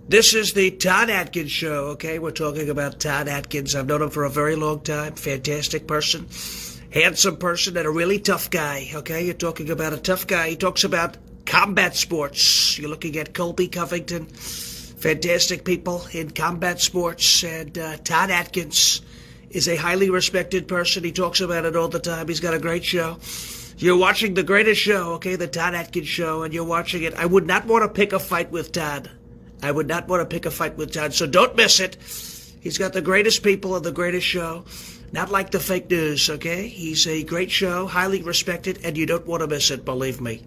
This is the Todd Atkins Show, okay? We're talking about Todd Atkins. I've known him for a very long time. Fantastic person, handsome person, and a really tough guy, okay? You're talking about a tough guy. He talks about combat sports. You're looking at Colby Covington, fantastic people in combat sports, and Todd Atkins is a highly respected person. He talks about it all the time. He's got a great show. You're watching the greatest show, okay? The Todd Atkins Show, and you're watching it. I would not want to pick a fight with Todd. I would not want to pick a fight with Todd, so don't miss it. He's got the greatest people and the greatest show. Not like the fake news, okay? He's a great show, highly respected, and you don't want to miss it, believe me.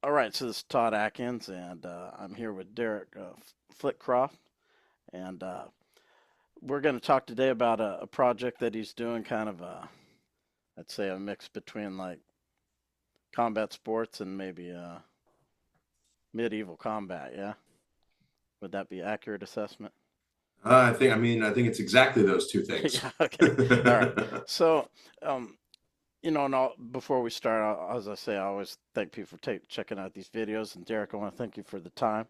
All right, so this is Todd Atkins, and I'm here with Derrick Flitcroft, and we're going to talk today about a project that he's doing, kind of I'd say a mix between like combat sports and maybe medieval combat. Yeah, would that be accurate assessment? I think it's exactly those two things. Yeah. Okay. All right. So, before we start, as I say, I always thank people for checking out these videos. And Derrick, I want to thank you for the time.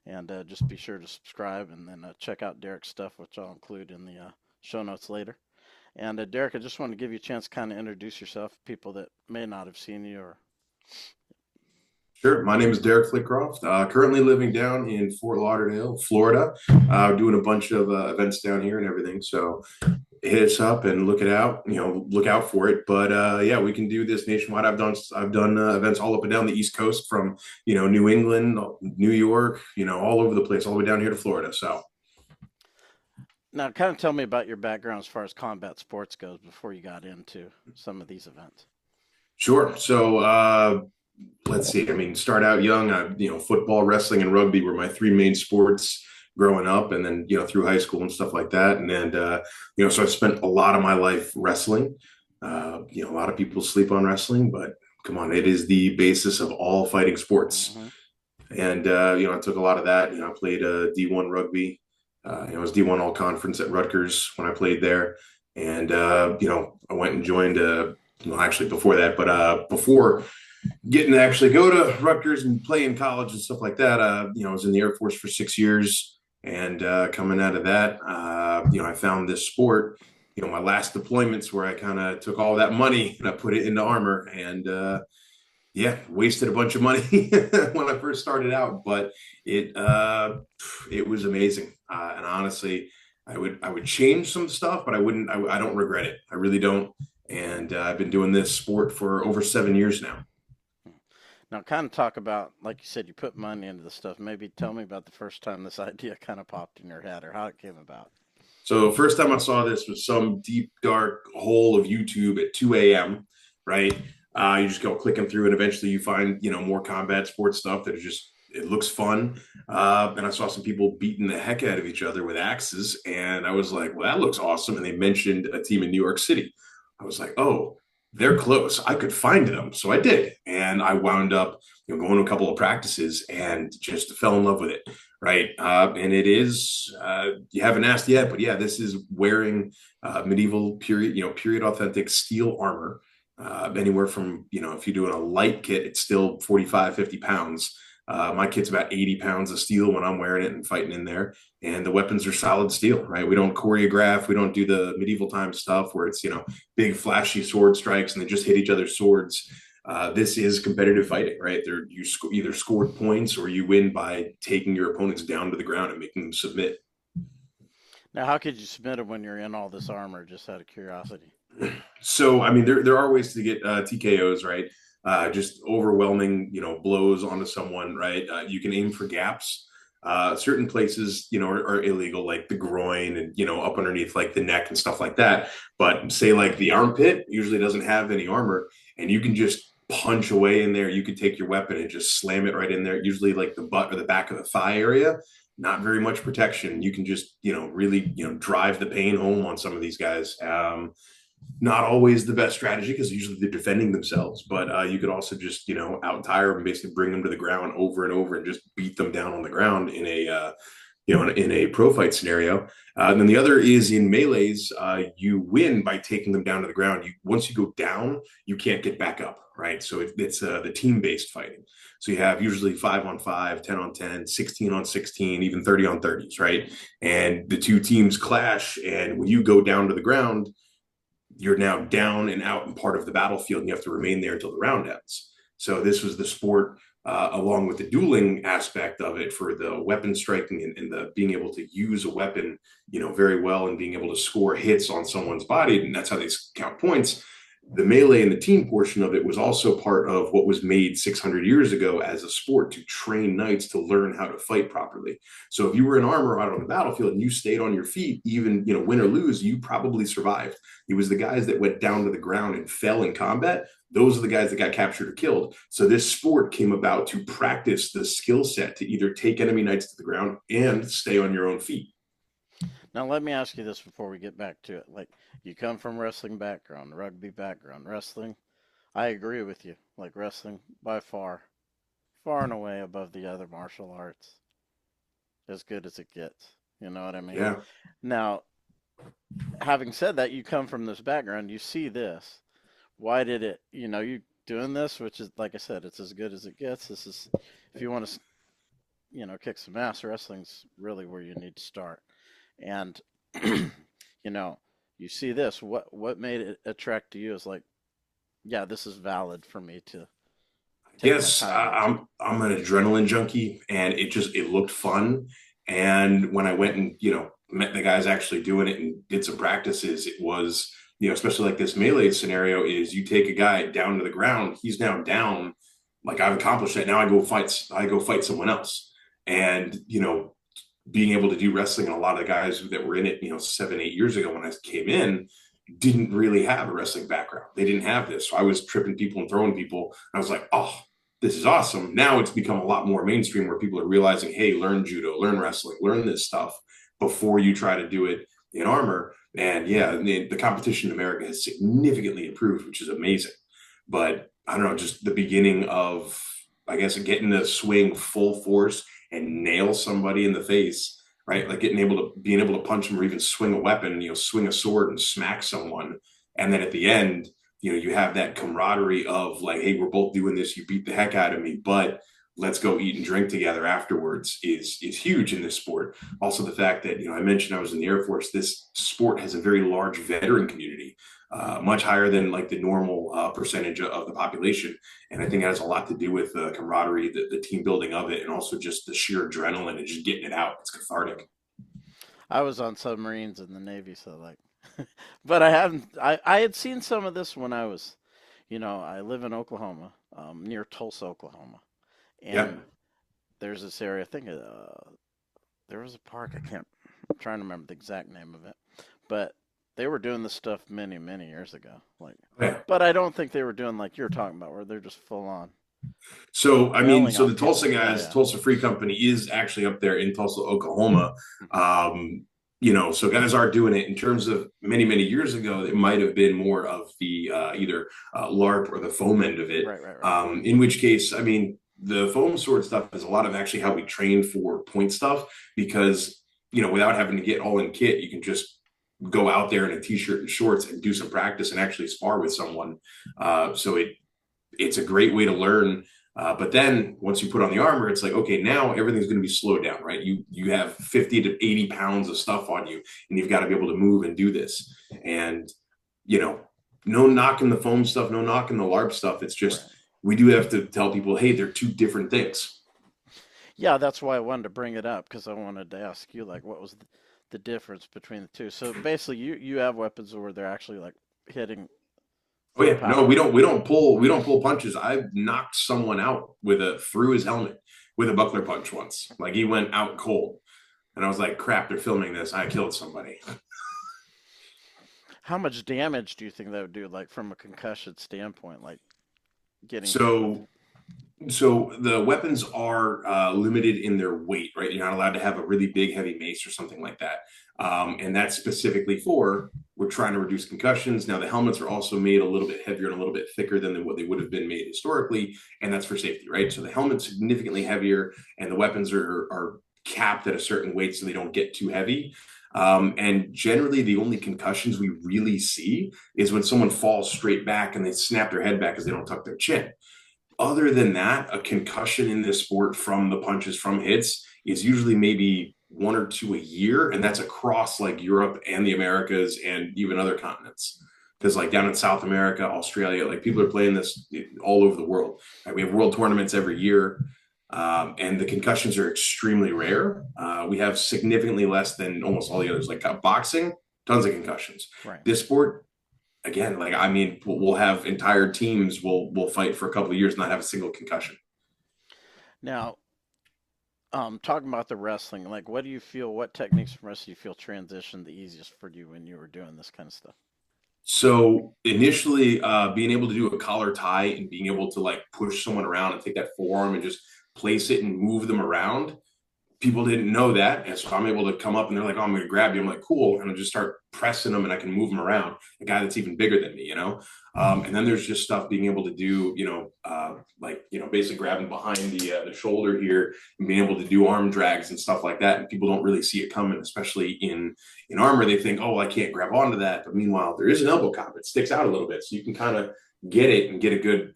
And just be sure to subscribe and then check out Derrick's stuff, which I'll include in the show notes later. And Derrick, I just want to give you a chance to kind of introduce yourself, people that may not have seen you. Or Sure. My name is Derrick Flitcroft. Currently living down in Fort Lauderdale, Florida. Doing a bunch of events down here and everything. So hit us up and look it out. Look out for it. But yeah, we can do this nationwide. I've done events all up and down the East Coast, from New England, New York, all over the place, all the way down here to Florida. So now, kind of tell me about your background as far as combat sports goes before you got into some of these events. sure. So let's see. I mean, start out young. Football, wrestling, and rugby were my three main sports growing up, and then through high school and stuff like that. And then so I spent a lot of my life wrestling. A lot of people sleep on wrestling, but come on, it is the basis of all fighting sports. Mm-hmm. And I took a lot of that. I played D1 rugby. I was D1 all conference at Rutgers when I played there. And I went and joined. Actually before that, but before getting to actually go to Rutgers and play in college and stuff like that, I was in the Air Force for 6 years, and coming out of that, I found this sport. My last deployments where I kind of took all that money and I put it into armor, and wasted a bunch of money when I first started out, but it was amazing. And honestly, I would change some stuff, but I don't regret it. I really don't. And I've been doing this sport for over 7 years now. Now, kind of talk about, like you said, you put money into the stuff. Maybe tell me about the first time this idea kind of popped in your head, or how it came about. So the first time I saw this was some deep, dark hole of YouTube at 2 a.m., right? You just go clicking through, and eventually you find, more combat sports stuff that it looks fun. And I saw some people beating the heck out of each other with axes. And I was like, well, that looks awesome. And they mentioned a team in New York City. I was like, oh, they're close. I could find them. So I did. And I wound up going to a couple of practices and just fell in love with it. Right. And it is, you haven't asked yet, but yeah, this is wearing medieval period authentic steel armor, anywhere from, if you're doing a light kit, it's still 45, 50 pounds. My kit's about 80 pounds of steel when I'm wearing it and fighting in there. And the weapons are solid steel, right? We don't choreograph. We don't do the medieval time stuff where it's, big flashy sword strikes and they just hit each other's swords. This is competitive fighting, right? You either scored points or you win by taking your opponents down to the ground and making them submit. Now, how could you submit it when you're in all this armor, just out of curiosity? So, I mean, there are ways to get TKOs, right? Just overwhelming, blows onto someone, right? You can aim for gaps. Certain places, are illegal, like the groin and, up underneath like the neck and stuff like that. But say like the armpit usually doesn't have any armor, and you can just punch away in there. You could take your weapon and just slam it right in there, usually like the butt or the back of the thigh area. not very much protection. You can just, really, drive the pain home on some of these guys. Not always the best strategy because usually they're defending themselves, but you could also just, out tire them, basically bring them to the ground over and over and just beat them down on the ground in a, in a pro fight scenario. And then the other is in melees, you win by taking them down to the ground. Once you go down, you can't get back up, right? So it's the team-based fighting. So you have usually 5-on-5, 10-on-10, 16-on-16, even 30-on-30s, right? And the two teams clash, and when you go down to the ground, you're now down and out and part of the battlefield, and you have to remain there until the round ends. So this was the sport, along with the dueling aspect of it, for the weapon striking and the being able to use a weapon, very well, and being able to score hits on someone's body, and that's how they count points. The melee and the team portion of it was also part of what was made 600 years ago as a sport to train knights to learn how to fight properly. So if you were in armor out on the battlefield and you stayed on your feet, even, win or lose, you probably survived. It was the guys that went down to the ground and fell in combat. Those are the guys that got captured or killed. So this sport came about to practice the skill set to either take enemy knights to the ground and stay on your own feet. Now, let me ask you this before we get back to it. Like, you come from wrestling background, rugby background, wrestling. I agree with you. Like, wrestling, by far and away above the other martial arts. As good as it gets. You know what I mean? Yeah. Now, having said that, you come from this background, you see this. Why did it, you doing this, which is, like I said, it's as good as it gets. This is, if you want to, kick some ass, wrestling's really where you need to start. And, you see this, what made it attract to you is like, yeah, this is valid for me to take Yes, my time. I'm an adrenaline junkie, and it looked fun. And when I went and met the guys actually doing it and did some practices, it was, especially like this melee scenario, is you take a guy down to the ground, he's now down, like, I've accomplished that. Now I go fight someone else, and being able to do wrestling, and a lot of the guys that were in it, 7-8 years ago when I came in, didn't really have a wrestling background. They didn't have this. So I was tripping people and throwing people. And I was like, oh, this is awesome. Now it's become a lot more mainstream where people are realizing, hey, learn judo, learn wrestling, learn this stuff before you try to do it in armor. And yeah, the competition in America has significantly improved, which is amazing. But I don't know, just the beginning of, I guess, getting the swing full force and nail somebody in the face, right? Like being able to punch them or even swing a weapon, swing a sword and smack someone. And then at the end, you have that camaraderie of like, hey, we're both doing this. You beat the heck out of me, but let's go eat and drink together afterwards is huge in this sport. Also, the fact that, I mentioned I was in the Air Force, this sport has a very large veteran community, much higher than like the normal percentage of the population. And I think it has a lot to do with the camaraderie, the team building of it, and also just the sheer adrenaline and just getting it out. It's cathartic. I was on submarines in the Navy, so like, but I haven't, I had seen some of this when I was, I live in Oklahoma, near Tulsa, Oklahoma. Yeah. And there's this area, I think there was a park, I'm trying to remember the exact name of it, but they were doing this stuff many, many years ago. Like, Yeah. but I don't think they were doing like you're talking about, where they're just full on So, I mean, yelling so on the Tulsa people. guys, Yeah, Tulsa Free Company is actually up there in Tulsa, Oklahoma. yeah. So guys are doing it. In terms of many, many years ago, it might have been more of the either LARP or the foam end of it. Right. In which case, I mean, the foam sword stuff is a lot of actually how we train for point stuff, because, without having to get all in kit, you can just go out there in a t-shirt and shorts and do some practice and actually spar with someone. So it's a great way to learn. But then once you put on the armor, it's like, okay, now everything's going to be slowed down, right? You have 50 to 80 pounds of stuff on you, and you've got to be able to move and do this. And, no knocking the foam stuff, no knocking the LARP stuff. It's just, Right. we do have to tell people, hey, they're two different things. Yeah, that's why I wanted to bring it up, because I wanted to ask you like what was the difference between the two. So basically, you have weapons where they're actually like hitting Oh full yeah, no, power. we don't pull punches. I've knocked someone out through his helmet with a buckler punch once. Like, he went out cold, and I was like, crap, they're filming this. I killed somebody. How much damage do you think that would do, like from a concussion standpoint, like getting hit with So it? So the weapons are limited in their weight, right? You're not allowed to have a really big, heavy mace or something like that. And that's specifically for we're trying to reduce concussions. Now the helmets are also made a little bit heavier and a little bit thicker than what they would have been made historically, and that's for safety, right? So the helmet's significantly heavier, and the weapons are capped at a certain weight so they don't get too heavy. And generally, the only concussions we really see is when someone falls straight back and they snap their head back because they don't tuck their chin. Other than that, a concussion in this sport from the punches, from hits, is usually maybe one or two a year, and that's across like Europe and the Americas and even other continents. Because like down in South America, Australia, like people are playing this all over the world. Right? We have world tournaments every year, and the concussions are extremely rare. We have significantly less than almost all the others. Like boxing, tons of concussions. Right. This sport, again, like I mean, we'll have entire teams will fight for a couple of years, not have a single concussion. Now, talking about the wrestling, like what do you feel, what techniques from wrestling do you feel transitioned the easiest for you when you were doing this kind of stuff? So initially, being able to do a collar tie and being able to like push someone around and take that forearm and just place it and move them around, people didn't know that. And so I'm able to come up and they're like, oh, I'm going to grab you. I'm like, cool. And I just start pressing them and I can move them around. A guy that's even bigger than me, you know? And then there's just stuff being able to do, like, basically grabbing behind the shoulder here and being able to do arm drags and stuff like that. And people don't really see it coming, especially in armor. They think, oh, I can't grab onto that. But meanwhile, there is an elbow cop. It sticks out a little bit. So you can kind of get it and get a good,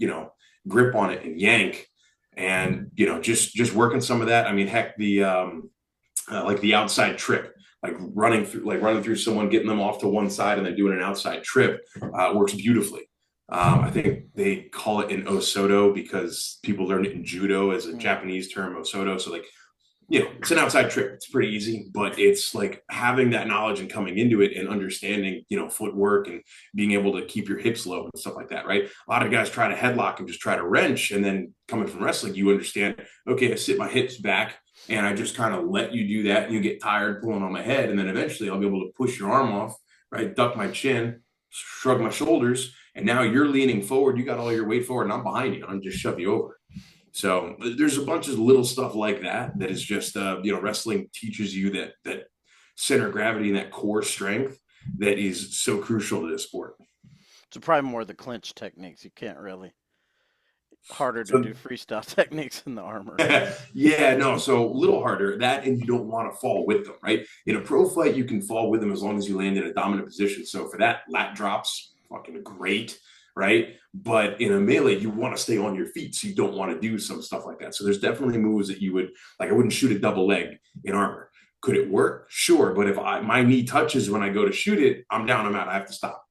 grip on it and yank and just working some of that. I mean, heck, the like the outside trip, like running through someone, getting them off to one side and then doing an outside trip works beautifully. I think they call it an osoto because people learned it in judo as a Japanese term, osoto. So like, it's an outside trip. It's pretty easy, but it's like having that knowledge and coming into it and understanding, footwork and being able to keep your hips low and stuff like that, right? A lot of guys try to headlock and just try to wrench. And then coming from wrestling, you understand, okay, I sit my hips back and I just kind of let you do that. And you get tired pulling on my head. And then eventually I'll be able to push your arm off, right? Duck my chin, shrug my shoulders. And now you're leaning forward. You got all your weight forward and I'm behind you. I'm just shove you over. So there's a bunch of little stuff like that is just wrestling teaches you that center of gravity and that core strength that is so crucial to this sport. So probably more the clinch techniques. You can't really harder to So, do freestyle techniques in the armor. yeah, no, so a little harder that, and you don't want to fall with them, right? In a pro fight, you can fall with them as long as you land in a dominant position. So for that, lat drops, fucking great, right? But in a melee, you want to stay on your feet, so you don't want to do some stuff like that. So there's definitely moves that you would like. I wouldn't shoot a double leg in armor. Could it work? Sure, but if my knee touches when I go to shoot it, I'm down, I'm out. I have to stop.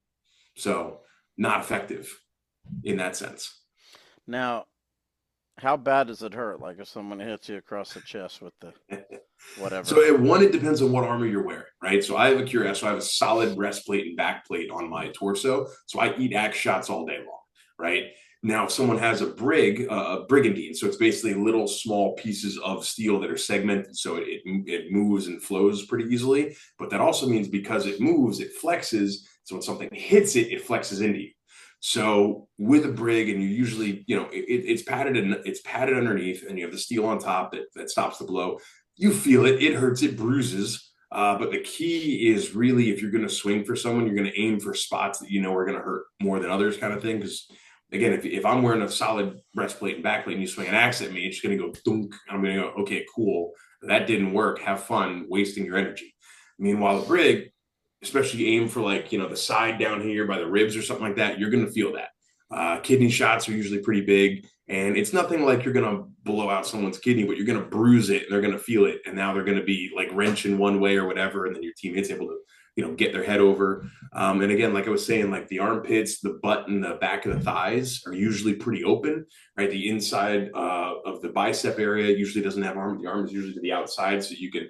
So not effective in that sense. Now, how bad does it hurt? Like if someone hits you across the chest with the whatever. So it depends on what armor you're wearing, right? So I have a cuirass, so I have a solid breastplate and backplate on my torso. So I eat axe shots all day long, right? Now, if someone has a brigandine, so it's basically little small pieces of steel that are segmented, so it moves and flows pretty easily. But that also means because it moves, it flexes. So when something hits it, it flexes into you. So with a brig, and you usually, it's padded and it's padded underneath, and you have the steel on top that stops the blow. You feel it, it hurts, it bruises. But the key is really, if you're going to swing for someone, you're going to aim for spots that are going to hurt more than others, kind of thing. Because again, if I'm wearing a solid breastplate and backplate and you swing an axe at me, it's going to go dunk. I'm going to go, okay, cool. That didn't work. Have fun wasting your energy. Meanwhile, a brig, especially aim for like, the side down here by the ribs or something like that, you're going to feel that. Kidney shots are usually pretty big, and it's nothing like you're going to blow out someone's kidney, but you're going to bruise it and they're going to feel it. And now they're going to be like wrenching one way or whatever. And then your teammate's able to, get their head over. And again, like I was saying, like the armpits, the butt and the back of the thighs are usually pretty open, right? The inside of the bicep area usually doesn't have armor. The arm is usually to the outside. So you can,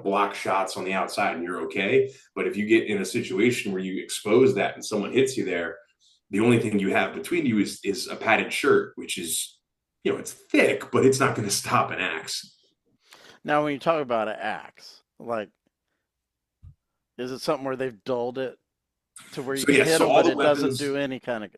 block shots on the outside and you're okay. But if you get in a situation where you expose that and someone hits you there, the only thing you have between you is a padded shirt, which is, it's thick, but it's not going to stop an axe. Now, when you talk about an axe, like, is it something where they've dulled it to where you can hit them, but it doesn't do any kind of?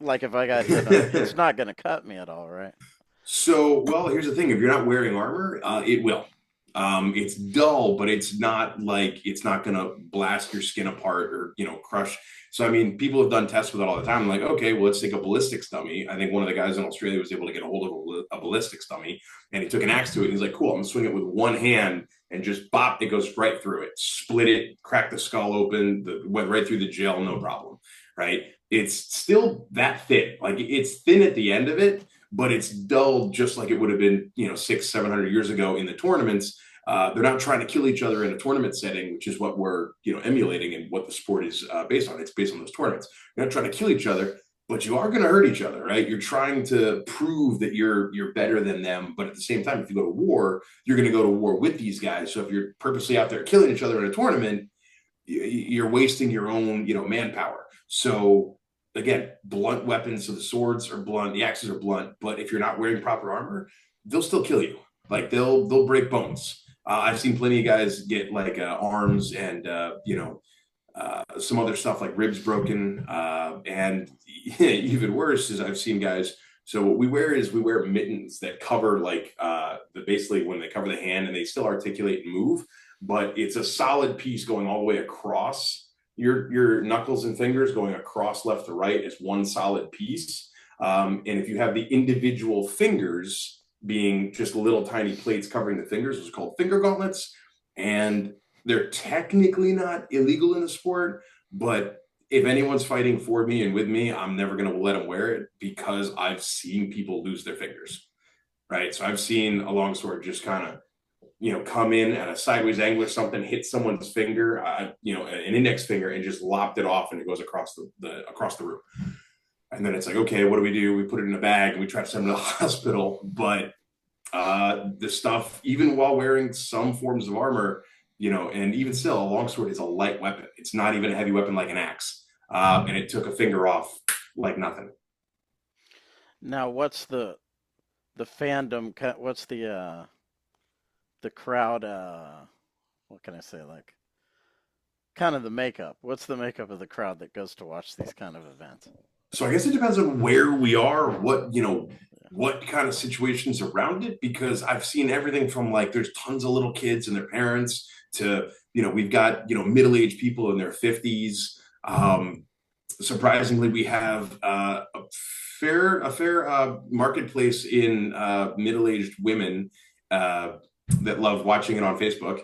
Like if I got hit on, it's not going to cut me at all, right? So, well, here's the thing: if you're not wearing armor, it will. It's dull, but it's not like it's not going to blast your skin apart or crush. So, I mean, people have done tests with it all the time. Like, okay, well, let's take a ballistics dummy. I think one of the guys in Australia was able to get a hold of a ballistics dummy, and he took an axe to it. And he's like, "Cool, I'm gonna swing it with one hand and just bop, it goes right through it, split it, crack the skull open, went right through the gel, no problem." Right? It's still that thin. Like it's thin at the end of it, but it's dull just like it would have been, 600-700 years ago in the tournaments. They're not trying to kill each other in a tournament setting, which is what we're, emulating and what the sport is based on. It's based on those tournaments. You're not trying to kill each other, but you are going to hurt each other, right? You're trying to prove that you're better than them, but at the same time, if you go to war, you're going to go to war with these guys. So if you're purposely out there killing each other in a tournament, you're wasting your own, manpower. So again, blunt weapons. So the swords are blunt, the axes are blunt, but if you're not wearing proper armor, they'll still kill you. Like they'll break bones. I've seen plenty of guys get like arms and some other stuff like ribs broken, and even worse is I've seen guys. So what we wear is we wear mittens that cover like basically when they cover the hand and they still articulate and move, but it's a solid piece going all the way across your knuckles and fingers, going across left to right as one solid piece. And if you have the individual fingers being just little tiny plates covering the fingers, it's called finger gauntlets. And they're technically not illegal in the sport, but if anyone's fighting for me and with me, I'm never going to let them wear it because I've seen people lose their fingers, right? So I've seen a longsword just kind of come in at a sideways angle or something, hit someone's finger, an index finger, and just lopped it off, and it goes across the room. And then it's like, okay, what do? We put it in a bag and we try to send it to the hospital. But the stuff, even while wearing some forms of armor, and even still, a longsword is a light weapon. It's not even a heavy weapon like an axe. And it took a finger off like nothing. Now, what's the fandom? What's the crowd, what can I say, like kind of the makeup? What's the makeup of the crowd that goes to watch these kind of events? So I guess it depends on where we are, what kind of situations around it, because I've seen everything from like there's tons of little kids and their parents to, we've got, middle-aged people in their 50s. Surprisingly, we have a fair marketplace in middle-aged women that love watching it on Facebook.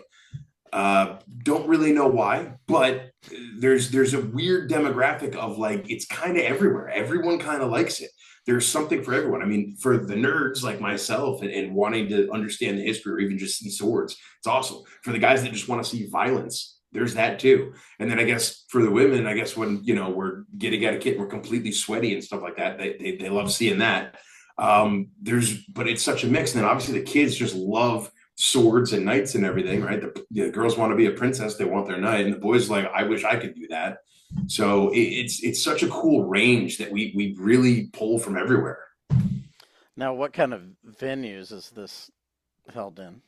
Don't really know why, but there's a weird demographic of like it's kind of everywhere. Everyone kind of likes it. There's something for everyone. I mean, for the nerds like myself and wanting to understand the history or even just see swords, it's awesome. For the guys that just want to see violence, there's that too. And then I guess for the women, I guess when we're getting out of kit, we're completely sweaty and stuff like that. They love seeing that. But it's such a mix. And then obviously the kids just love swords and knights and everything, right? The girls want to be a princess, they want their knight, and the boys like, I wish I could do that. So it's such a cool range that we really pull from everywhere. Now, what kind of venues is this held in?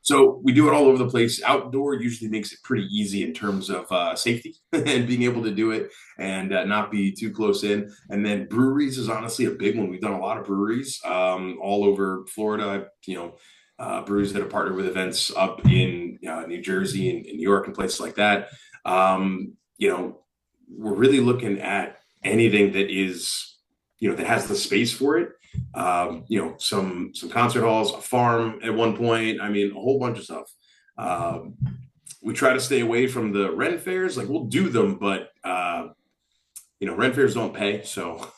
So we do it all over the place. Outdoor usually makes it pretty easy in terms of safety and being able to do it and not be too close in. And then breweries is honestly a big one. We've done a lot of breweries all over Florida, breweries that have partnered with events up in New Jersey and New York and places like that. We're really looking at anything that is, that has the space for it. Some concert halls, a farm at one point. I mean, a whole bunch of stuff. We try to stay away from the Ren fairs. Like we'll do them, but Ren fairs don't pay. So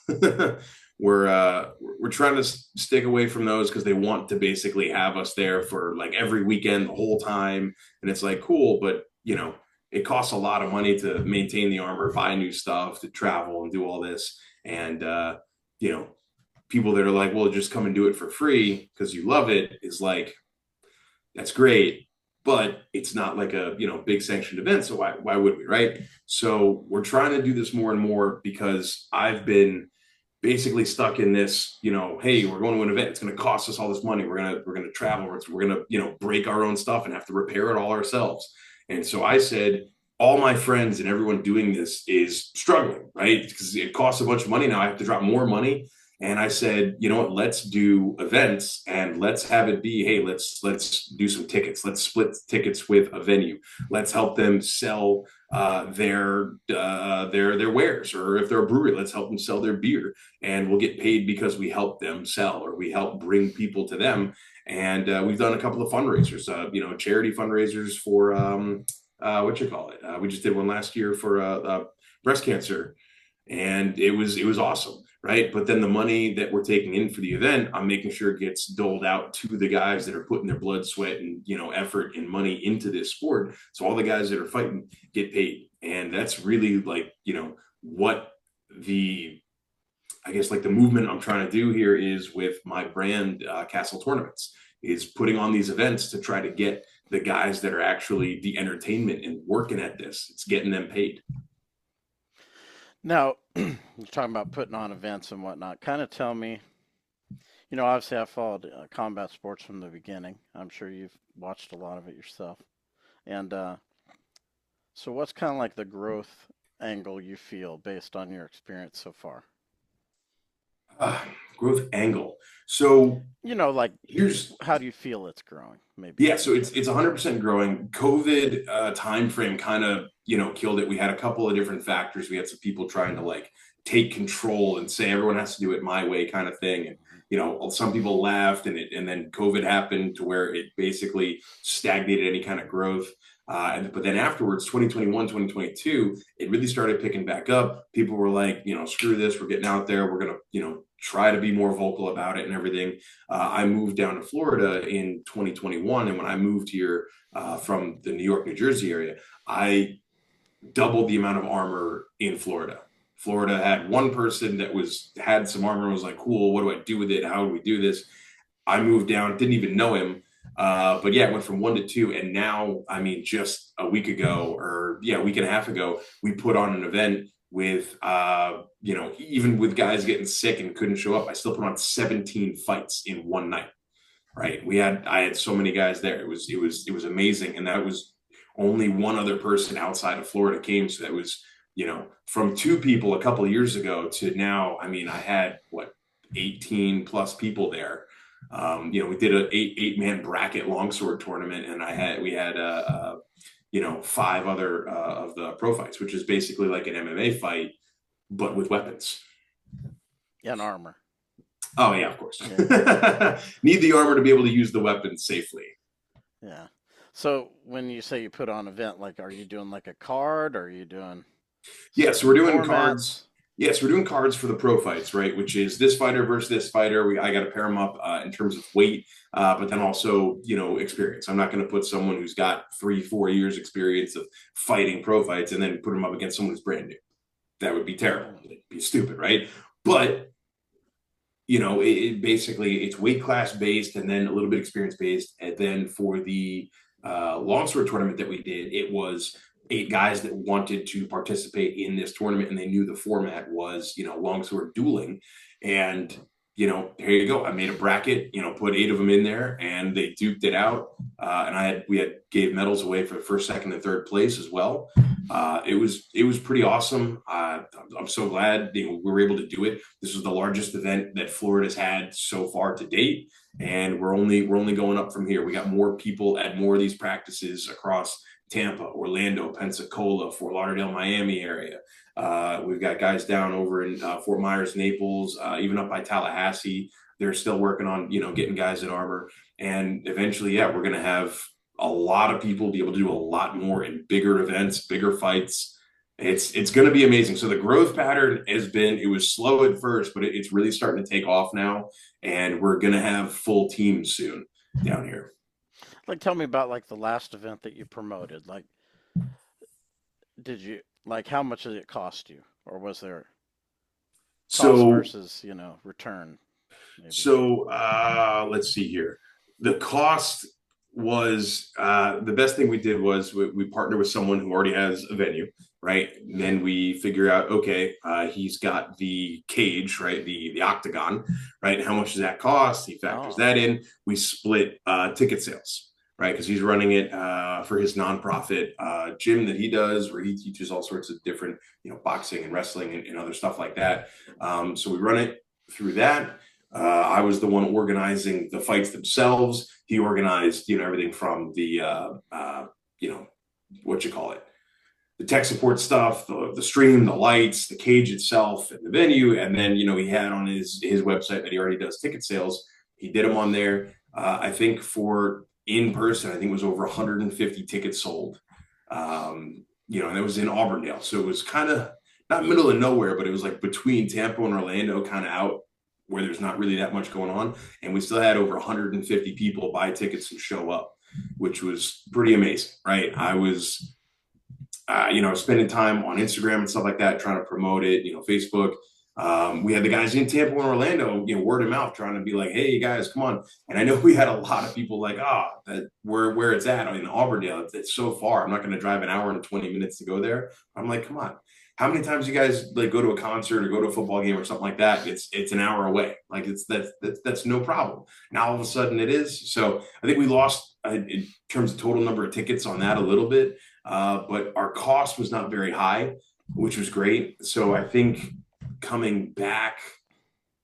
we're trying to stick away from those because they want to basically have us there for like every weekend, the whole time. And it's like, cool, but it costs a lot of money to maintain the armor, buy new stuff, to travel and do all this. And, people that are like, well, just come and do it for free because you love it is like, that's great, but it's not like a, big sanctioned event. So why would we, right? So we're trying to do this more and more because I've been basically stuck in this, hey, we're going to an event. It's going to cost us all this money. We're going to travel. We're going to, break our own stuff and have to repair it all ourselves. And so I said, all my friends and everyone doing this is struggling, right? Because it costs a bunch of money now. I have to drop more money. And I said, you know what, let's do events and let's have it be, hey, let's do some tickets. Let's split tickets with a venue. Let's help them sell their wares, or if they're a brewery, let's help them sell their beer, and we'll get paid because we help them sell or we help bring people to them. And we've done a couple of fundraisers, charity fundraisers for we just did one last year for breast cancer, and it was awesome, right? But then the money that we're taking in for the event, I'm making sure it gets doled out to the guys that are putting their blood, sweat, and effort and money into this sport. So all the guys that are fighting get paid, and that's really what the I guess like the movement I'm trying to do here is with my brand, Castle Tournaments, is putting on these events to try to get the guys that are actually the entertainment and working at this. It's getting them paid. Now, you're talking about putting on events and whatnot. Kind of tell me, obviously I followed combat sports from the beginning. I'm sure you've watched a lot of it yourself. And so what's kind of like the growth angle you feel based on your experience so far? Growth angle. So like here's how do you feel it's growing? Maybe. Yeah, so it's 100% growing. COVID timeframe kind of killed it. We had a couple of different factors. We had some people trying to like take control and say everyone has to do it my way kind of thing, and some people laughed, and then COVID happened to where it basically stagnated any kind of growth. But then afterwards, 2021, 2022, it really started picking back up. People were like, screw this, we're getting out there, we're gonna try to be more vocal about it and everything. I moved down to Florida in 2021. And when I moved here from the New York, New Jersey area, I doubled the amount of armor in Florida. Florida had one person that had some armor and was like, cool, what do I do with it? How do we do this? I moved down, didn't even know him. But yeah, it went from 1 to 2. And now, just a week ago, a week and a half ago, we put on an event with even with guys getting sick and couldn't show up, I still put on 17 fights in one night. Right? I had so many guys there. It was amazing, and that was only one other person outside of Florida came. So that was from 2 people a couple of years ago to now. I had 18 plus people there. We did an 8-man bracket longsword tournament, and we had 5 other of the pro fights, which is basically like an MMA fight, but with weapons. And armor. Oh, yeah, of course. Yeah. Need the armor to be able to use the weapons safely. Yeah. So when you say you put on an event, like, are you doing like a card? Or are you doing... Yeah, so we're doing cards. Yes, we're doing cards for the pro fights, right? Which is this fighter versus this fighter. I got to pair them up in terms of weight, but then also, experience. I'm not going to put someone who's got 3-4 years experience of fighting pro fights and then put them up against someone who's brand new. That would be terrible. It'd be stupid, right? But, it basically, it's weight class based and then a little bit experience based. And then for the longsword tournament that we did, it was 8 guys that wanted to participate in this tournament, and they knew the format was, longsword dueling. And, here you go. I made a bracket, put 8 of them in there, and they duked it out. And we gave medals away for the first, second, and third place as well. It was pretty awesome. I'm so glad we were able to do it. This was the largest event that Florida's had so far to date, and we're only going up from here. We got more people at more of these practices across Tampa, Orlando, Pensacola, Fort Lauderdale, Miami area. We've got guys down over in Fort Myers, Naples, even up by Tallahassee. They're still working on, getting guys in armor. And eventually, we're going to have a lot of people be able to do a lot more in bigger events, bigger fights. It's going to be amazing. So the growth pattern it was slow at first, but it's really starting to take off now. And we're going to have full teams soon down here. Like, tell me about like the last event that you promoted. Like, how much did it cost you, or was there cost versus return? Maybe? So let's see here. The cost was the best thing we did was we partnered with someone who already has a venue, right? And then we figure out, okay, he's got the cage, right? The octagon, right? How much does that cost? He factors that in. We split ticket sales. right? Because he's running it for his nonprofit gym that he does, where he teaches all sorts of different, boxing and wrestling and other stuff like that. So we run it through that. I was the one organizing the fights themselves. He organized, everything from the, what you call it, the tech support stuff, the stream, the lights, the cage itself, and the venue. And then, he had on his website that he already does ticket sales. He did them on there. I think for in person, I think it was over 150 tickets sold. And it was in Auburndale. So it was kind of not middle of nowhere, but it was like between Tampa and Orlando, kind of out where there's not really that much going on. And we still had over 150 people buy tickets and show up, which was pretty amazing, right? I was, spending time on Instagram and stuff like that, trying to promote it, Facebook. We had the guys in Tampa and Orlando, word of mouth, trying to be like, hey guys, come on. And I know we had a lot of people like, that where it's at in Auburndale, it's so far. I'm not going to drive an hour and 20 minutes to go there. I'm like, come on. How many times you guys like go to a concert or go to a football game or something like that? It's an hour away. Like that's no problem. Now all of a sudden it is. So I think we lost in terms of total number of tickets on that a little bit, but our cost was not very high, which was great. So I think coming back,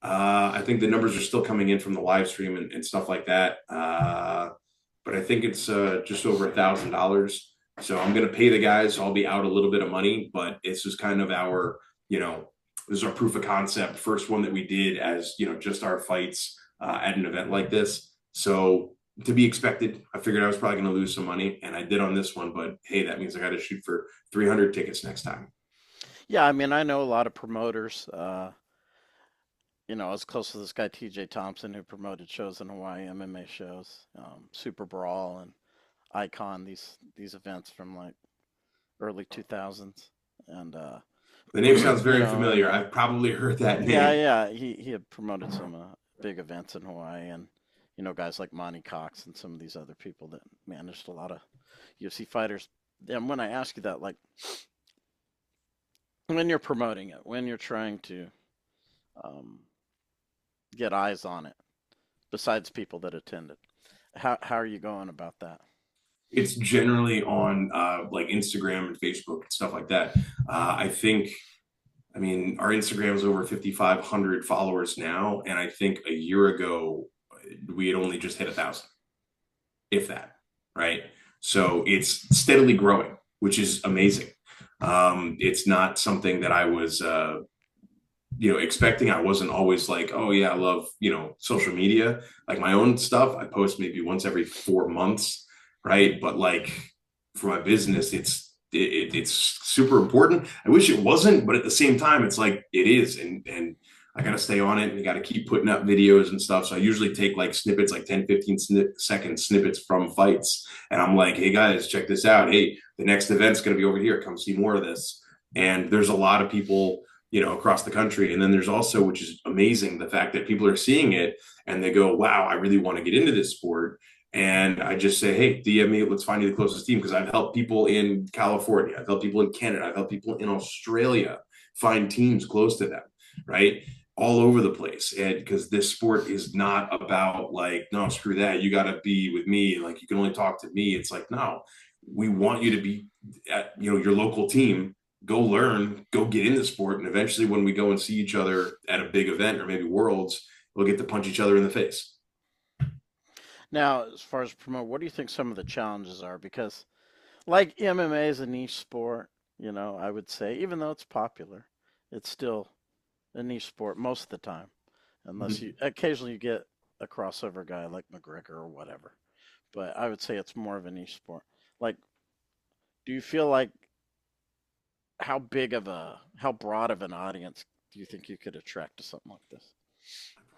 I think the numbers are still coming in from the live stream and stuff like that. But I think it's just over $1,000. So I'm going to pay the guys. So I'll be out a little bit of money, but it's just kind of our, this is our proof of concept. First one that we did as, just our fights at an event like this. So to be expected, I figured I was probably going to lose some money, and I did on this one, but hey, that means I got to shoot for 300 tickets next time. Yeah, I mean, I know a lot of promoters. I was close to this guy, TJ Thompson, who promoted shows in Hawaii, MMA shows, Super Brawl and Icon, these events from like early 2000s. And the name sounds very familiar. I've probably heard that name. Yeah. He had promoted some big events in Hawaii, and guys like Monty Cox and some of these other people that managed a lot of UFC fighters. And when I ask you that, like, when you're promoting it, when you're trying to get eyes on it, besides people that attend it, how are you going about that? It's generally on like Instagram and Facebook and stuff like that. I mean, our Instagram is over 5,500 followers now. And I think a year ago, we had only just hit 1,000, if that, right? So it's steadily growing, which is amazing. It's not something that I was, expecting. I wasn't always like, oh yeah, I love, social media. Like my own stuff, I post maybe once every 4 months. Right. But like for my business, it's super important. I wish it wasn't, but at the same time, it's like it is. And I got to stay on it, and you got to keep putting up videos and stuff. So I usually take like snippets, like 10, 15 second snippets from fights. And I'm like, hey guys, check this out. Hey, the next event's going to be over here. Come see more of this. And there's a lot of people, across the country. And then there's also, which is amazing, the fact that people are seeing it and they go, wow, I really want to get into this sport. And I just say, hey, DM me, let's find you the closest team. Because I've helped people in California, I've helped people in Canada, I've helped people in Australia find teams close to them, right? All over the place. And because this sport is not about like, no, screw that, you got to be with me. Like, you can only talk to me. It's like, no, we want you to be at, your local team, go learn, go get in the sport. And eventually when we go and see each other at a big event or maybe Worlds, we'll get to punch each other in the face. Now, as far as promote, what do you think some of the challenges are? Because like MMA is a niche sport, I would say, even though it's popular, it's still a niche sport most of the time, unless you occasionally get a crossover guy like McGregor or whatever. But I would say it's more of a niche sport. Like, do you feel like how broad of an audience do you think you could attract to something like this?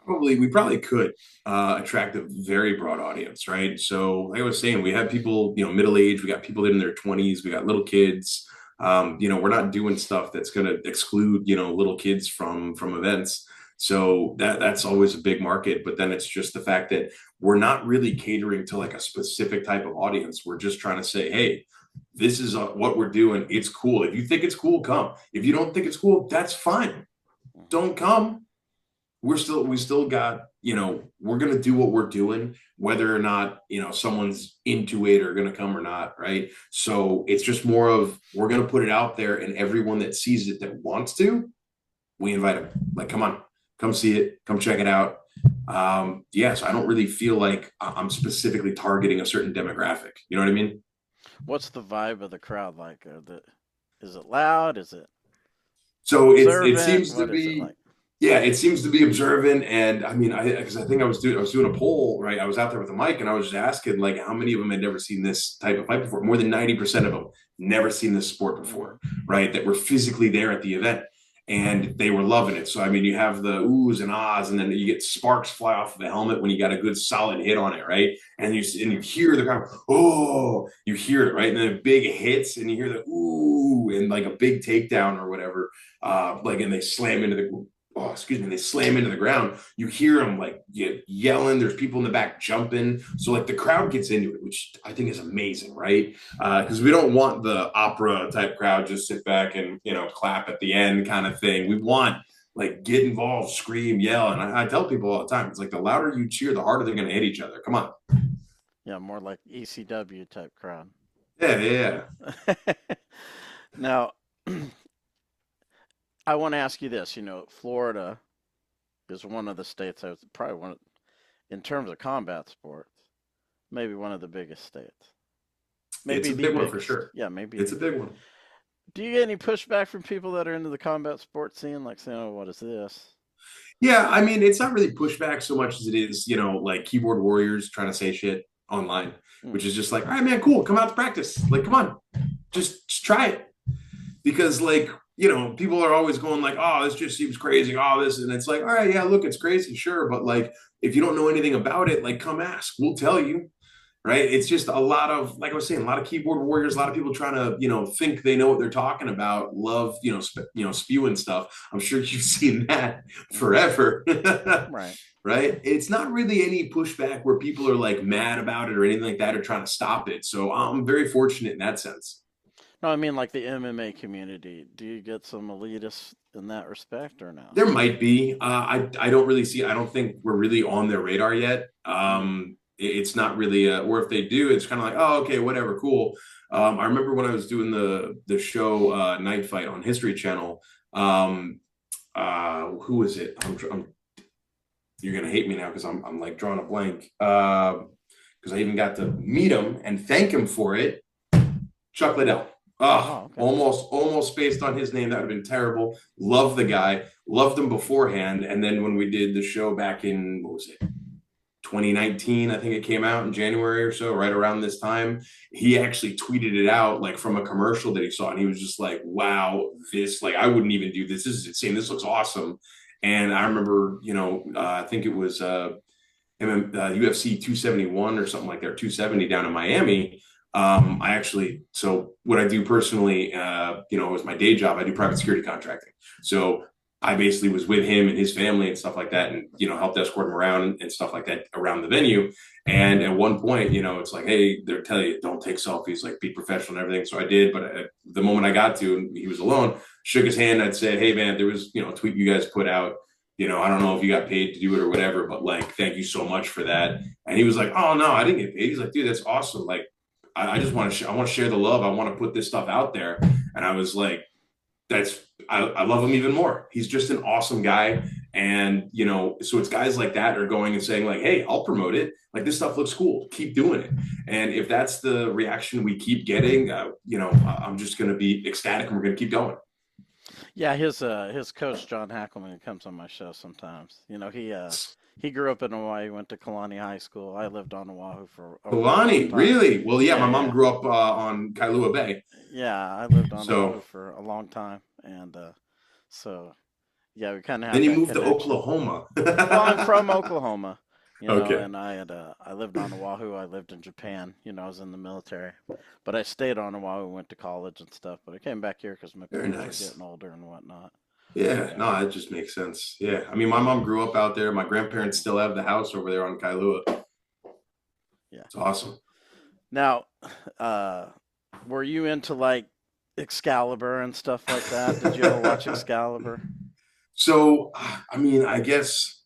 We probably could attract a very broad audience, right? So like I was saying, we have people, middle age, we got people in their 20s, we got little kids. We're not doing stuff that's going to exclude, little kids from events. So that's always a big market. But then it's just the fact that we're not really catering to like a specific type of audience. We're just trying to say, hey, this is what we're doing. It's cool. If you think it's cool, come. If you don't think it's cool, that's fine. Don't come. We still got we're going to do what we're doing, whether or not, someone's into it or going to come or not. Right. So it's just more of, we're going to put it out there, and everyone that sees it that wants to, we invite them. Like, come on, come see it, come check it out. So I don't really feel like I'm specifically targeting a certain demographic. You know what I mean? What's the vibe of the crowd like? Is it loud? Is it So it observant? seems to What is it be, like? yeah, it seems to be observant. And I mean, because I think I was doing a poll, right? I was out there with a mic, and I was just asking, like, how many of them had never seen this type of fight before. More than 90% of them never seen this sport before, right? That were physically there at the event, and they were loving it. So I mean, you have the oohs and ahs, and then you get sparks fly off of the helmet when you got a good solid hit on it, right? And you hear the crowd, oh, you hear it, right? And then big hits, and you hear the ooh, and like a big takedown or whatever, and they slam into the, oh, excuse me, they slam into the ground. You hear them like yelling. There's people in the back jumping. So like the crowd gets into it, which I think is amazing, right? Because we don't want the opera type crowd just sit back and clap at the end kind of thing. We want, like, get involved, scream, yell. And I tell people all the time, it's like the louder you cheer, the harder they're going to hit each other. Come on. Yeah, more like ECW type crowd. Yeah. Now, I want to ask you this. Florida is one of the states I was probably in terms of combat sports, maybe one of the biggest states. It's Maybe a the big one biggest. for sure. Yeah, maybe It's the a big biggest. one. Do you get any pushback from people that are into the combat sports scene, like saying, "Oh, what is this?" Yeah, I mean, it's not really pushback so much as it is, like keyboard warriors trying to say shit online, Mm. which is just like, all right, man, cool, come out to practice. Like, come on, just try it. Because, like, people are always going like, oh, this just seems crazy, all this, and it's like, all right, yeah, look, it's crazy, sure, but like, if you don't know anything about it, like, come ask, we'll tell you. Right. It's just a lot of, like I was saying, a lot of keyboard warriors, a lot of people trying to, think they know what they're talking about, love, spewing stuff. I'm sure you've seen that forever. Right. Right. It's not really any pushback where people are like mad about it or anything like that, or trying to stop it. So I'm very fortunate in that sense. No, I mean like the MMA community. Do you get some elitists in that respect or no? There might be. I don't really see. I don't think we're really on their radar yet. Mm. It's not really. Or if they do, it's kind of like, oh, okay, whatever, cool. I remember when I was doing the show Night Fight on History Channel. Who was it? You're gonna hate me now because I'm like drawing a blank. Because I even got to meet him and thank him for it. Chuck Liddell. Oh, okay. Almost spaced on his name. That would have been terrible. Love the guy. Loved him beforehand. And then when we did the show back in, what was it, 2019, I think it came out in January or so, right around this time, he actually tweeted it out like from a commercial that he saw. And he was just like, wow, this, like, I wouldn't even do this. This is insane. This looks awesome. And I remember, I think it was UFC 271 or something like that, 270 down in Miami. So what I do personally, is my day job. I do private security contracting. So I basically was with him and his family and stuff like that, and helped escort him around and stuff like that around the venue. And at one point, it's like, hey, they're telling you don't take selfies, like, be professional and everything. So I did, but the moment I got to, and he was alone, shook his hand. I'd said, hey man, there was a tweet you guys put out. I don't know if you got paid to do it or whatever, but like, thank you so much for that. And he was like, oh no, I didn't get paid. He's like, dude, that's awesome. Like, I just want to, I want to share the love. I want to put this stuff out there. And I was like, I love him even more. He's just an awesome guy. And, so it's guys like that are going and saying like, hey, I'll promote it. Like, this stuff looks cool. Keep doing it. And if that's the reaction we keep getting, I'm just going to be ecstatic, and we're going to keep going. Yeah, his coach John Hackleman comes on my show sometimes. He grew up in Hawaii, went to Kalani High School. I lived on Oahu for a long Kalani, time. really? Well, yeah, Yeah, my mom yeah. grew up on Kailua Bay. Yeah, I lived on So Oahu for a long time, and so yeah, we kind of then have you that moved to connection. Oklahoma. Well, I'm from Oklahoma, Okay. and I lived on Oahu. I lived in Japan. I was in the military, but I stayed on Oahu, went to college and stuff. But I came back here because my Very parents were nice. getting older and whatnot. Yeah, Yeah, no, that just makes sense. Yeah. I mean, my mom grew up out there. My grandparents still have the house over there on Kailua. yeah. It's awesome. Now, were you into like Excalibur and stuff like that? Did you ever watch Excalibur? So, I mean, I guess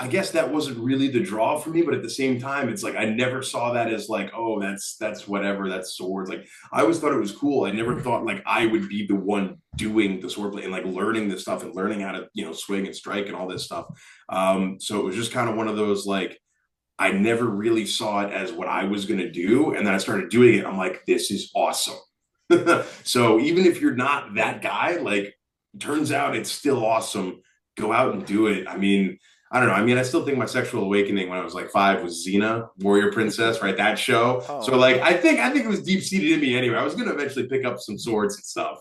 I guess that wasn't really the draw for me, but at the same time, it's like I never saw that as like, oh, that's whatever, that's swords. Like I always thought it was cool. I never thought like I would be the one doing the swordplay and like learning this stuff and learning how to, swing and strike and all this stuff. So it was just kind of one of those like I never really saw it as what I was gonna do. And then I started doing it. I'm like, this is awesome. So even if you're not that guy, like turns out it's still awesome. Go out and do it. I mean, I don't know. I mean, I still think my sexual awakening when I was like 5 was Xena, Warrior Princess, right? That show. So Oh, like, I think it was deep seated in me anyway. I was gonna eventually pick up some swords and stuff.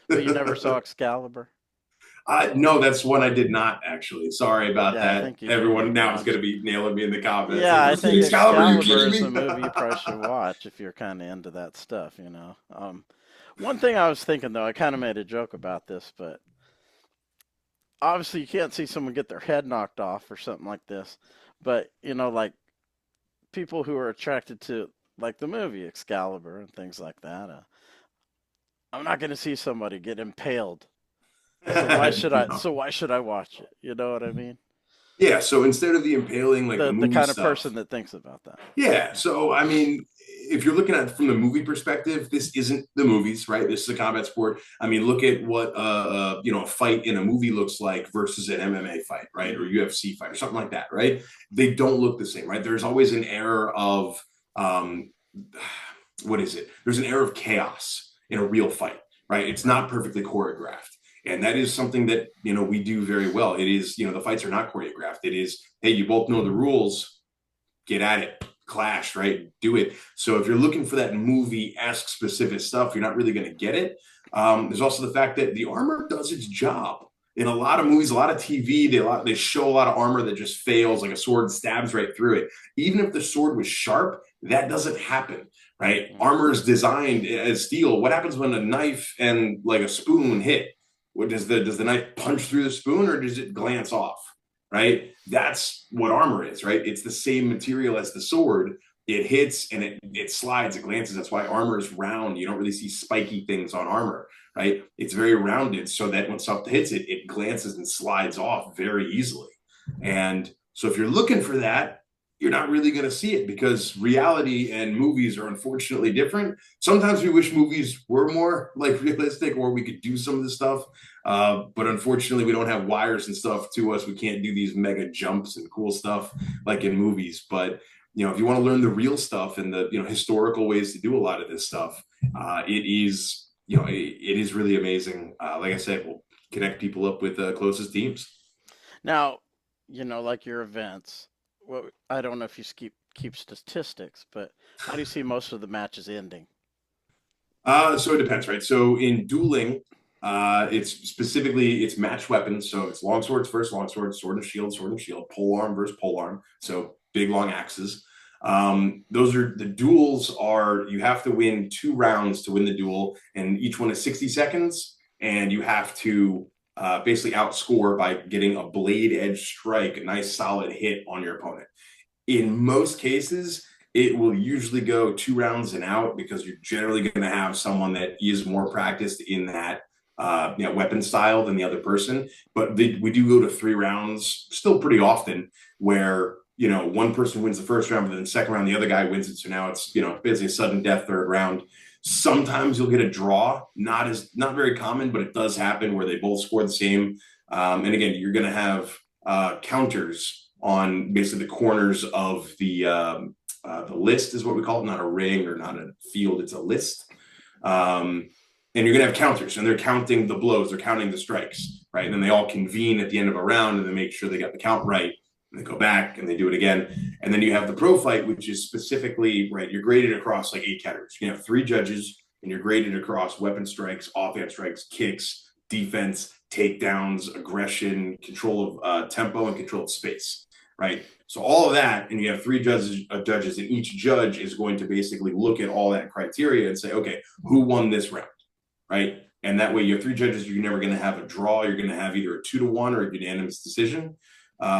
but you never saw Excalibur? No, that's one I did not actually. Sorry about Yeah, I that. think you need Everyone to now is watch going it. to be nailing me in the comments. Yeah, Like, I you seen think Excalibur? Are you Excalibur kidding is a me? movie you probably should watch if you're kind of into that stuff, you know. One thing I was thinking though, I kind of made a joke about this, but obviously you can't see someone get their head knocked off or something like this. But like people who are attracted to like the movie Excalibur and things like that, I'm not going to see somebody get impaled. So why should I? No. So why should I watch it? You know what I mean? Yeah, so instead of the impaling, like the The movie kind of stuff, person that thinks about that. yeah. So, I mean, if you're looking at it from the movie perspective, this isn't the movies, right? This is a combat sport. I mean, look at what a fight in a movie looks like versus an MMA fight, right, or UFC fight or something like that, right? They don't look the same, right? There's always an air of um, what is it? There's an air of chaos in a real fight, right? It's not perfectly choreographed. And that is something that, we do very well. It is, the fights are not choreographed. It is, hey, you both know the rules, get at it, clash, right? Do it. So if you're looking for that movie-esque specific stuff, you're not really going to get it. There's also the fact that the armor does its job. In a lot of movies, a lot of TV, they show a lot of armor that just fails, like a sword stabs right through it. Even if the sword was sharp, that doesn't happen, right? Armor is designed as steel. What happens when a knife and like a spoon hit? What does the knife punch through the spoon or does it glance off? Right? That's what armor is, right? It's the same material as the sword. It hits and it slides, it glances. That's why armor is round. You don't really see spiky things on armor, right? It's very rounded so that when something hits it, it glances and slides off very easily. And so if you're looking for that, you're not really going to see it because reality and movies are unfortunately different. Sometimes we wish movies were more like realistic or we could do some of the stuff. But unfortunately, we don't have wires and stuff to us. We can't do these mega jumps and cool stuff like in movies. But if you want to learn the real stuff and the historical ways to do a lot of this stuff, it is really amazing. Like I said, we'll connect people up with closest teams. Now, like your events. Well, I don't know if you keep statistics, but how do you see most of the matches ending? So it depends, right? So in dueling, it's match weapons. So it's long swords versus long swords, sword and shield, pole arm versus pole arm. So big long axes. Those are the duels are you have to win 2 rounds to win the duel, and each one is 60 seconds, and you have to basically outscore by getting a blade edge strike, a nice solid hit on your opponent. In most cases, it will usually go 2 rounds and out because you're generally going to have someone that is more practiced in that weapon style than the other person. But we do go to 3 rounds still pretty often where one person wins the first round, but then the second round the other guy wins it. So now it's basically a sudden death third round. Sometimes you'll get a draw, not very common, but it does happen where they both score the same. And again, you're going to have counters on basically the corners of the list is what we call it, not a ring or not a field, it's a list. And you're going to have counters, and they're counting the blows, they're counting the strikes, right? And then they all convene at the end of a round and they make sure they got the count right. And they go back and they do it again. And then you have the pro fight, which is specifically, right, you're graded across like 8 categories. You have 3 judges and you're graded across weapon strikes, offense strikes, kicks, defense, takedowns, aggression, control of tempo, and control of space, right? So all of that, and you have 3 judges, and each judge is going to basically look at all that criteria and say, okay, who won this round, right? And that way you have 3 judges, you're never going to have a draw. You're going to have either a 2-1 or a unanimous decision.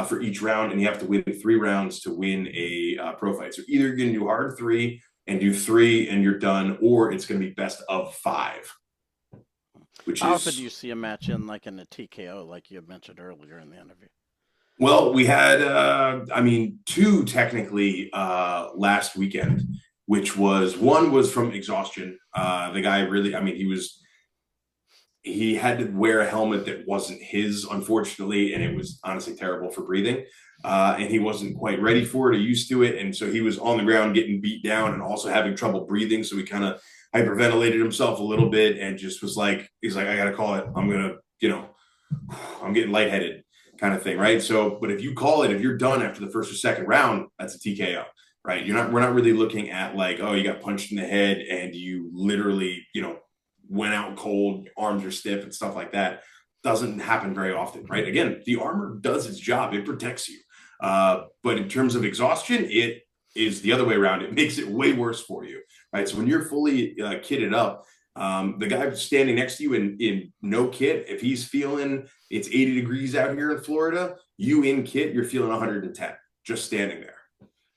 For each round, and you have to win 3 rounds to win a pro fight. So either you're going to do hard 3 and do 3 and you're done, or it's going to be best of 5. How often do you see a match in like in a TKO, like you mentioned earlier in the interview? Well, we had, two technically last weekend, which was one was from exhaustion. The guy really, he had to wear a helmet that wasn't his, unfortunately, and it was honestly terrible for breathing. And he wasn't quite ready for it or used to it. And so he was on the ground getting beat down and also having trouble breathing. So he kind of hyperventilated himself a little bit and just was like, he's like, I got to call it. I'm getting lightheaded kind of thing. Right. So, but if you call it, if you're done after the first or second round, that's a TKO. Right. We're not really looking at like, oh, you got punched in the head and you literally, went out cold, arms are stiff and stuff like that. Doesn't happen very often, right? Again, the armor does its job. It protects you. But in terms of exhaustion, it is the other way around. It makes it way worse for you, right? So when you're fully kitted up, the guy standing next to you in no kit, if he's feeling it's 80 degrees out here in Florida, you in kit, you're feeling 110 just standing there,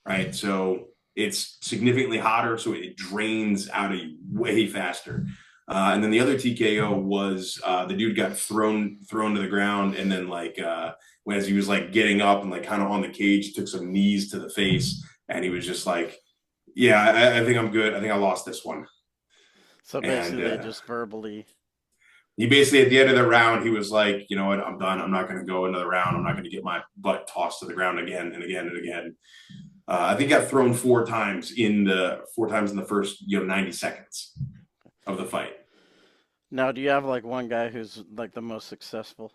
right? So it's significantly hotter, so it drains out of you way faster. And then the other TKO was the dude got thrown to the ground, and then as he was like getting up and like kind of on the cage, took some knees to the face, and he was just like, "Yeah, I think I'm good. I think I lost this one." So And basically, they just verbally. he basically at the end of the round, he was like, "You know what? I'm done. I'm not going to go another round. I'm not going to get my butt tossed to the ground again and again and again." I think he got thrown four times in the first 90 seconds of the fight. Now, do you have like one guy who's like the most successful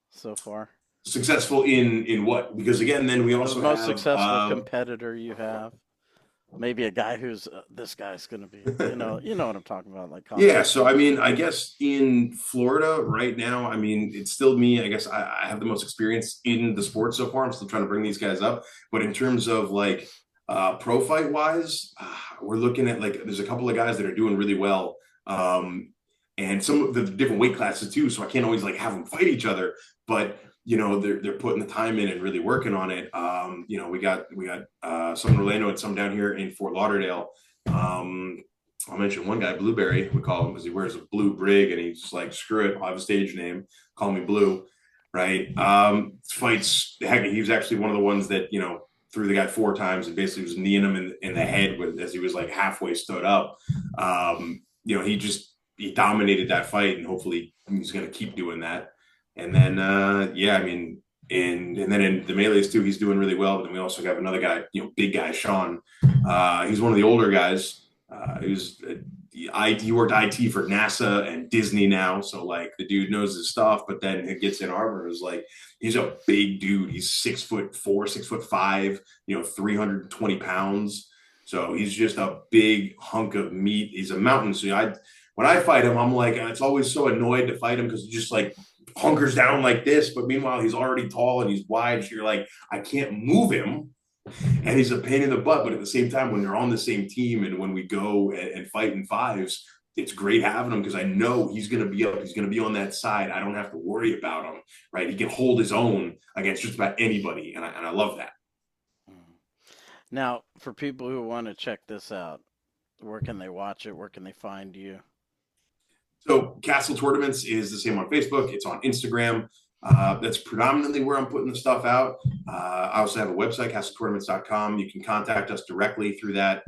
so far? Successful in what? Because again, then we The also most have successful competitor you have? Maybe a guy who's this guy's gonna be, you know what I'm talking about, like yeah. content So creation. I guess in Florida right now, it's still me. I guess I have the most experience in the sport so far. I'm still trying to bring these guys up, but in terms of like pro fight wise, we're looking at like there's a couple of guys that are doing really well. And some of the different weight classes too. So I can't always like have them fight each other, but they're putting the time in and really working on it. We got some in Orlando and some down here in Fort Lauderdale. I'll mention one guy, Blueberry, we call him because he wears a blue brig and he's like, screw it, I'll have a stage name, call me Blue, right? Fights, heck, he was actually one of the ones that threw the guy four times and basically was kneeing him in the head as he was like halfway stood up. He dominated that fight, and hopefully he's going to keep doing that. And then, and then in the melees too, he's doing really well. But then we also have another guy, big guy, Sean. He's one of the older guys. He worked IT for NASA and Disney now, so like the dude knows his stuff. But then it gets in armor. Is like he's a big dude. He's 6'4", 6'5", 320 pounds. So he's just a big hunk of meat. He's a mountain. So when I fight him, I'm like, it's always so annoyed to fight him because he just like hunkers down like this. But meanwhile, he's already tall and he's wide. So you're like, I can't move him. And he's a pain in the butt. But at the same time, when you're on the same team and when we go and fight in fives, it's great having him because I know he's going to be up. He's going to be on that side. I don't have to worry about him, right? He can hold his own against just about anybody. And I love that. Now, for people who want to check this out, where can they watch it? Where can they find you? So Castle Tournaments is the same on Facebook. It's on Instagram. That's predominantly where I'm putting the stuff out. I also have a website, castletournaments.com. You can contact us directly through that,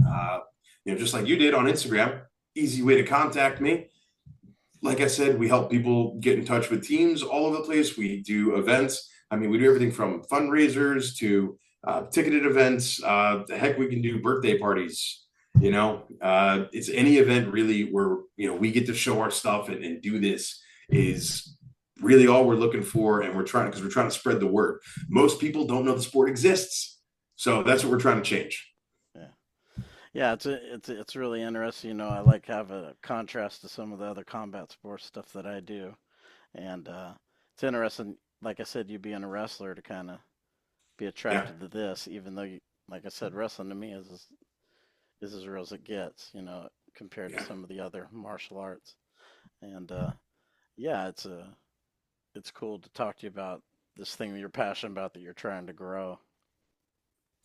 just like you did on Instagram. Easy way to contact me. Like I said, we help people get in touch with teams all over the place. We do events. We do everything from fundraisers to ticketed events. Heck, we can do birthday parties. It's any event really where we get to show our stuff and do this is really all we're looking for, and we're trying to spread the word. Most people don't know the sport exists, so that's what we're trying to change. Yeah, it's really interesting. I like have a contrast to some of the other combat sports stuff that I do, and it's interesting. Like I said, you being a wrestler to kind of be attracted to this, even though, like I said, wrestling to me is as real as it gets, compared to some of the other martial arts. And yeah, it's cool to talk to you about this thing that you're passionate about that you're trying to grow.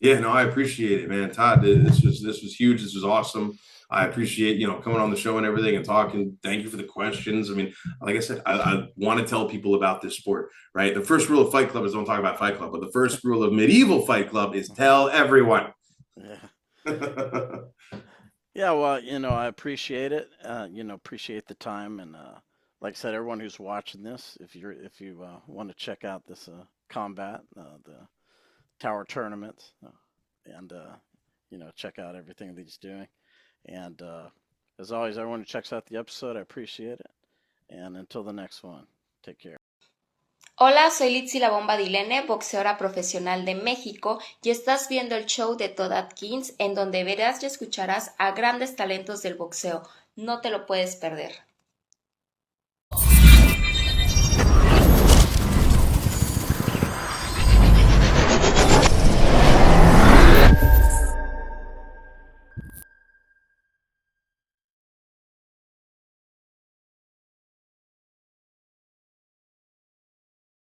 Yeah, no, I appreciate it, man. Todd, this was huge. This was awesome. I appreciate, coming on the show and everything and talking. Thank you for the questions. I mean, like I said, I want to tell people about this sport, right? The first rule of Fight Club is don't talk about Fight Club, but the first rule of Medieval Fight Club is tell everyone. Yeah. Yeah, well, I appreciate it. Appreciate the time, and like I said, everyone who's watching this, if you want to check out this combat, the tower tournaments, and check out everything that he's doing. And as always, everyone who checks out the episode, I appreciate it. And until the next one, take care. Hola, soy Litzy La Bomba Dilene, boxeadora profesional de México, y estás viendo el show de Todd Atkins, en donde verás y escucharás a grandes talentos del boxeo. No te lo puedes perder.